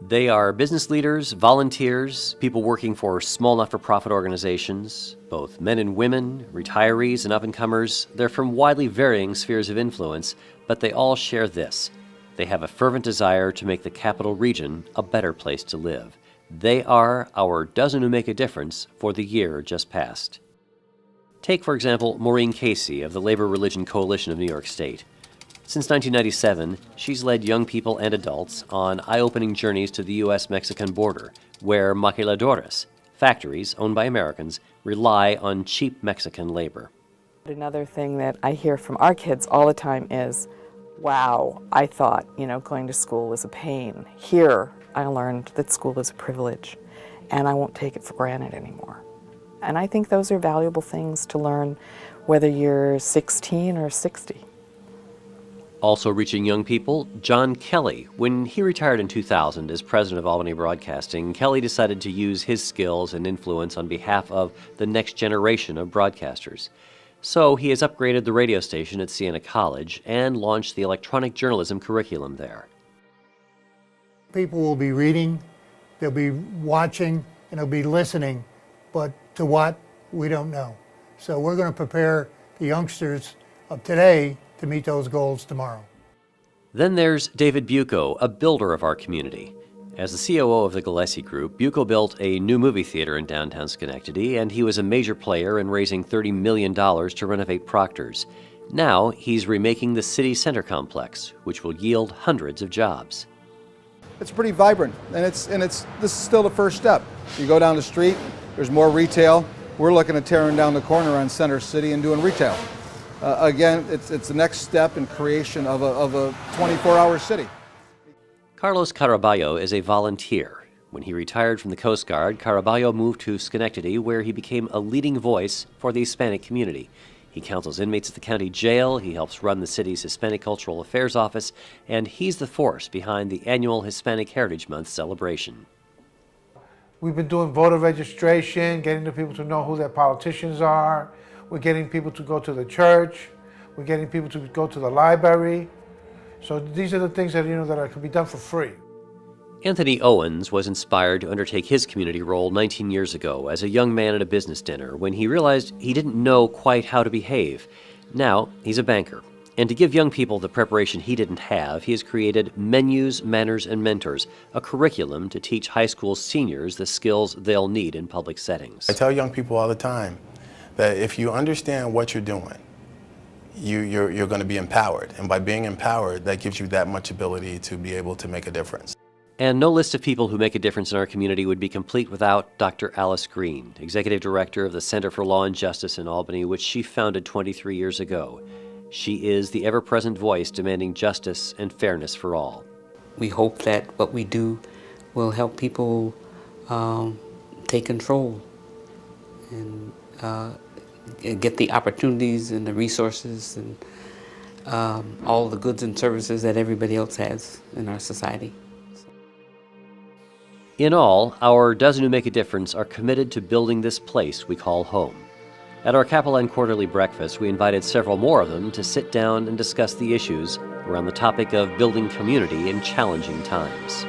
They are business leaders, volunteers, people working for small not-for-profit organizations, both men and women, retirees and up-and-comers. They're from widely varying spheres of influence, but they all share this. They have a fervent desire to make the Capital Region a better place to live. They are our dozen who make a difference for the year just past. Take, for example, Maureen Casey of the Labor Religion Coalition of New York State. Since 1997, she's led young people and adults on eye-opening journeys to the U.S.-Mexican border, where maquiladoras, factories owned by Americans, rely on cheap Mexican labor. Another thing that I hear from our kids all the time is, wow, I thought, going to school was a pain. Here, I learned that school is a privilege, and I won't take it for granted anymore. And I think those are valuable things to learn, whether you're 16 or 60. Also reaching young people, John Kelly. When he retired in 2000 as president of Albany Broadcasting, Kelly decided to use his skills and influence on behalf of the next generation of broadcasters. So he has upgraded the radio station at Siena College and launched the electronic journalism curriculum there. People will be reading, they'll be watching, and they'll be listening, but to what, we don't know. So we're going to prepare the youngsters of today to meet those goals tomorrow. Then there's David Bucco, a builder of our community. As the COO of the Gillespie Group, Bucco built a new movie theater in downtown Schenectady, and he was a major player in raising $30 million to renovate Proctor's. Now he's remaking the city center complex, which will yield hundreds of jobs. It's pretty vibrant, and this is still the first step. You go down the street, there's more retail. We're looking at tearing down the corner on Center City and doing retail. Again, it's the next step in creation of a 24-hour city. Carlos Caraballo is a volunteer. When he retired from the Coast Guard, Caraballo moved to Schenectady, where he became a leading voice for the Hispanic community. He counsels inmates at the county jail, he helps run the city's Hispanic Cultural Affairs Office, and he's the force behind the annual Hispanic Heritage Month celebration. We've been doing voter registration, getting the people to know who their politicians are. We're getting people to go to the church. We're getting people to go to the library. So these are the things that, that can be done for free. Anthony Owens was inspired to undertake his community role 19 years ago as a young man at a business dinner when he realized he didn't know quite how to behave. Now he's a banker. And to give young people the preparation he didn't have, he has created Menus, Manners, and Mentors, a curriculum to teach high school seniors the skills they'll need in public settings. I tell young people all the time that if you understand what you're doing, you're going to be empowered. And by being empowered, that gives you that much ability to be able to make a difference. And no list of people who make a difference in our community would be complete without Dr. Alice Green, Executive Director of the Center for Law and Justice in Albany, which she founded 23 years ago. She is the ever-present voice demanding justice and fairness for all. We hope that what we do will help people take control and get the opportunities and the resources and all the goods and services that everybody else has in our society. In all, our dozen who make a difference are committed to building this place we call home. At our Capitaland Quarterly breakfast, we invited several more of them to sit down and discuss the issues around the topic of building community in challenging times.